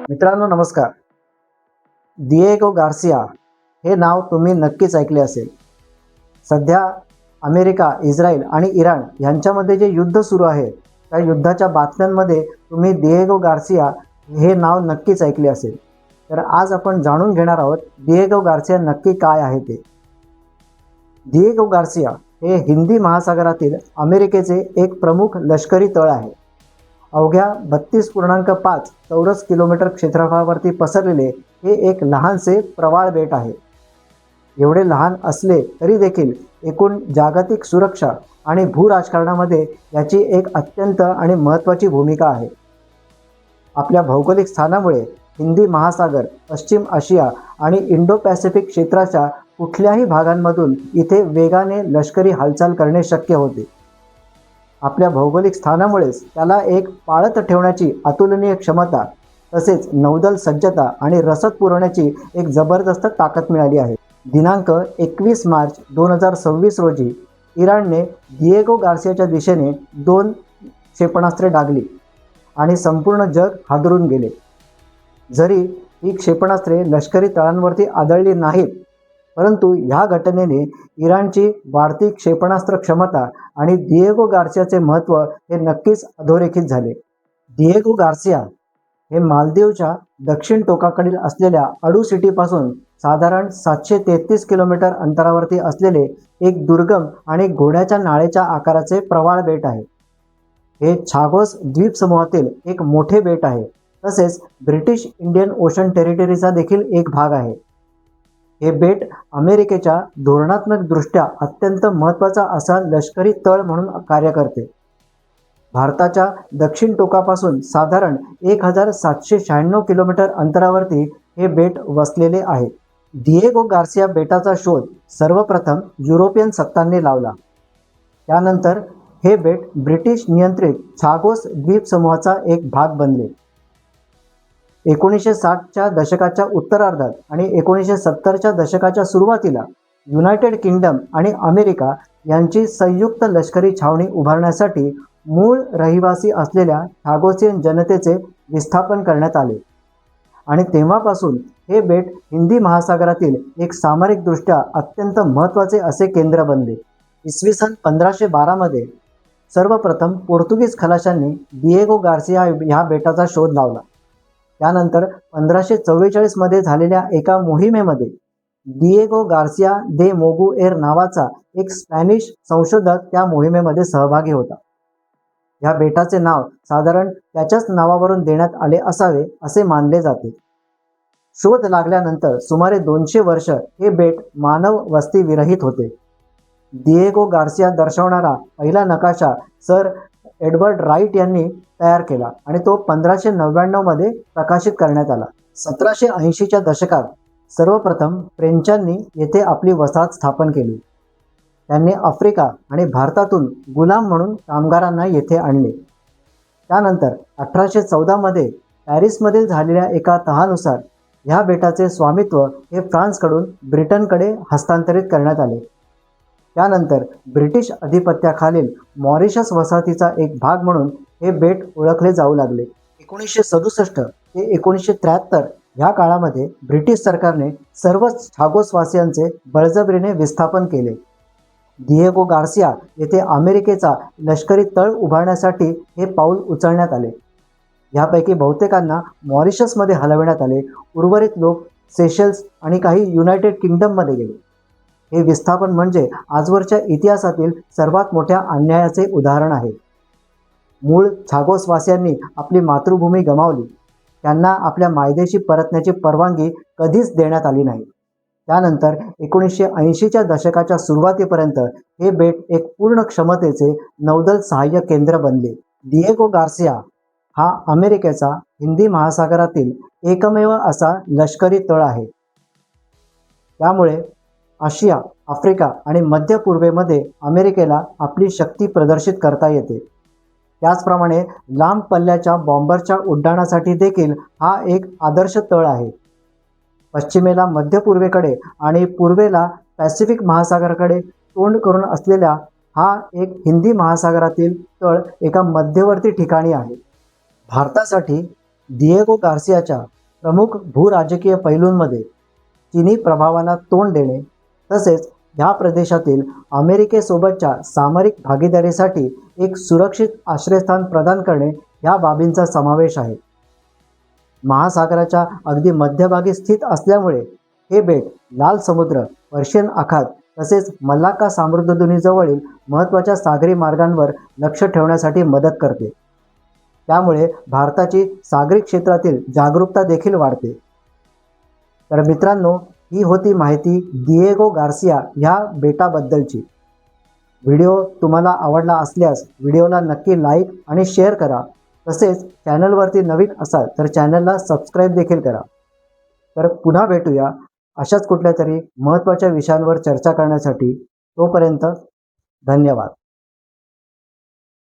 मित्रांनो नमस्कार. Diego Garcia हे नाव तुम्ही नक्कीच ऐकले असेल. सध्या अमेरिका, इस्रायल आणि इराण यांच्यामध्ये जे युद्ध सुरू आहे त्या युद्धाच्या बातम्यांमध्ये तुम्ही दिएगो गार्सिया हे नाव नक्कीच ऐकले असेल. तर आज आपण जाणून घेणार आहोत दिएगो गार्सिया नक्की काय आहे ते. दिएगो गार्सिया हे हिंदी महासागरातील अमेरिकेचे एक प्रमुख लष्करी तळ आहे. अवघ्या 32.5 चौरस किलोमीटर क्षेत्रफळावरती पसरलेले हे एक लहानसे प्रवाळ बेट आहे. एवढे लहान असले तरी देखील एकूण जागतिक सुरक्षा आणि भूराजकारणामध्ये याची एक अत्यंत आणि महत्त्वाची भूमिका आहे. आपल्या भौगोलिक स्थानामुळे हिंदी महासागर, पश्चिम आशिया आणि इंडो पॅसिफिक क्षेत्राच्या कुठल्याही भागांमधून इथे वेगाने लष्करी हालचाल करणे शक्य होते. आपल्या भौगोलिक स्थानामुळेच त्याला एक पाळत ठेवण्याची अतुलनीय क्षमता तसेच नौदल सज्जता आणि रसद पुरवण्याची एक जबरदस्त ताकद मिळाली आहे. दिनांक 21 मार्च 2026 रोजी इराणने दिएगो गार्सियाच्या दिशेने 2 क्षेपणास्त्रे डागली आणि संपूर्ण जग हादरून गेले. जरी ही क्षेपणास्त्रे लष्करी तळांवरती आदळली नाहीत, परंतु ह्या घटनेने इराणची वाढती क्षेपणास्त्र क्षमता आणि दिएगो गार्सियाचे महत्त्व हे नक्कीच अधोरेखित झाले. दिएगो गार्सिया हे मालदीवच्या दक्षिण टोकाकडील असलेल्या अडू सिटीपासून साधारण 733 किलोमीटर अंतरावरती असलेले एक दुर्गम आणि घोड्याच्या नाळेच्या आकाराचे प्रवाळ बेट आहे. हे छागोस द्वीपसमूहातील एक मोठे बेट आहे. तसेच ब्रिटिश इंडियन ओशन टेरिटरीचा देखील एक भाग आहे. हे बेट अमेरिकेच्या धोरणात्मकदृष्ट्या अत्यंत महत्त्वाचा असा लष्करी तळ म्हणून कार्य करते. भारताच्या दक्षिण टोकापासून साधारण 1796 किलोमीटर अंतरावरती हे बेट वसलेले आहे. दिएगो गार्सिया बेटाचा शोध सर्वप्रथम युरोपियन सत्तांनी लावला. त्यानंतर हे बेट ब्रिटिश नियंत्रित छागोस द्वीपसमूहाचा एक भाग बनले. 1960च्या दशकाच्या उत्तरार्धात आणि 1970च्या दशकाच्या सुरुवातीला युनायटेड किंगडम आणि अमेरिका यांची संयुक्त लष्करी छावणी उभारण्यासाठी मूळ रहिवासी असलेल्या छागोसियन जनतेचे विस्थापन करण्यात आले आणि तेव्हापासून हे बेट हिंदी महासागरातील एक सामरिकदृष्ट्या अत्यंत महत्त्वाचे असे केंद्र बनले. इसवी सन 1512 मध्ये सर्वप्रथम पोर्तुगीज खलाशांनी दिएगो गार्सिया ह्या बेटाचा शोध लावला. त्यानंतर 1544 मध्ये झालेल्या एका मोहिमेमध्ये दिएगो गार्सिया दे मोगुएर नावाचा एक स्पॅनिश संशोधक त्या मोहिमेमध्ये सहभागी होता. या बेटाचे नाव साधारण त्याच्याच नावावरून देण्यात आले असावे असे मानले जाते. शोध लागल्यानंतर सुमारे 200 वर्ष हे बेट मानव वस्ती विरहित होते. दिएगो गार्सिया दर्शवणारा पहिला नकाशा सर एडवर्ड राईट यांनी तयार केला आणि तो 1599 मध्ये प्रकाशित करण्यात आला. 1780च्या दशकात सर्वप्रथम फ्रेंचांनी येथे आपली वसाहत स्थापन केली. त्यांनी आफ्रिका आणि भारतातून गुलाम म्हणून कामगारांना येथे आणले. त्यानंतर 1814 मध्ये पॅरिसमधील झालेल्या एका तहानुसार ह्या बेटाचे स्वामित्व हे फ्रान्सकडून ब्रिटनकडे हस्तांतरित करण्यात आले. त्यानंतर ब्रिटिश अधिपत्याखालील मॉरिशस वसाहतीचा एक भाग म्हणून हे बेट ओळखले जाऊ लागले. 1967 ते 1973 ह्या काळामध्ये ब्रिटिश सरकारने सर्वच छागोसवासियांचे बळजबरीने विस्थापन केले. दिएगो गार्सिया येथे अमेरिकेचा लष्करी तळ उभारण्यासाठी हे पाऊल उचलण्यात आले. यापैकी बहुतेकांना मॉरिशसमध्ये हलविण्यात आले. उर्वरित लोक सेशल्स आणि काही युनायटेड किंगडममध्ये गेले. हे विस्थापन म्हणजे आजवरच्या इतिहासातील सर्वात मोठ्या अन्यायाचे उदाहरण आहे. मूळ छागोसवासियांनी आपली मातृभूमी गमावली. त्यांना आपल्या मायदेशी परतण्याची परवानगी कधीच देण्यात आली नाही. त्यानंतर 1980च्या दशकाच्या सुरुवातीपर्यंत हे बेट एक पूर्ण क्षमतेचे नौदल सहाय्य केंद्र बनले. दिएगो गार्सिया हा अमेरिकेचा हिंदी महासागरातील एकमेव असा लष्करी तळ आहे. त्यामुळे आशिया, आफ्रिका आणि मध्य पूर्वेमध्ये अमेरिकेला आपली शक्ती प्रदर्शित करता येते. त्याचप्रमाणे लांब पल्ल्याच्या बॉम्बरच्या उड्डाणासाठी देखील हा एक आदर्श तळ आहे. पश्चिमेला मध्य पूर्वेकडे आणि पूर्वेला पॅसिफिक महासागराकडे तोंड करून असलेला हा एक हिंदी महासागरातील तळ एका मध्यवर्ती ठिकाणी आहे. भारतासाठी दिएगो गार्सियाच्या प्रमुख भूराजकीय पैलूंमध्ये चीनी प्रभावाला तोंड देणे तसेच ह्या प्रदेशातील अमेरिकेसोबतच्या सामरिक भागीदारीसाठी एक सुरक्षित आश्रयस्थान प्रदान करणे ह्या बाबींचा समावेश आहे. महासागराच्या अगदी मध्यभागी स्थित असल्यामुळे हे बेट लाल समुद्र, पर्शियन आखात तसेच मलाक्का सामुद्रधुनीजवळील महत्त्वाच्या सागरी मार्गांवर लक्ष ठेवण्यासाठी मदत करते. त्यामुळे भारताची सागरी क्षेत्रातील जागरूकता देखील वाढते. तर मित्रांनो, ही होती माहिती दिएगो गार्सिया ह्या बेटाबद्दलची. व्हिडिओ तुम्हाला आवडला असल्यास व्हिडिओला नक्की लाईक आणि शेअर करा. तसेच चॅनलवरती नवीन असाल तर चॅनलला सबस्क्राईब देखील करा. तर पुन्हा भेटूया अशाच कुठल्या तरी महत्त्वाच्या विषयांवर चर्चा करण्यासाठी. तोपर्यंत धन्यवाद.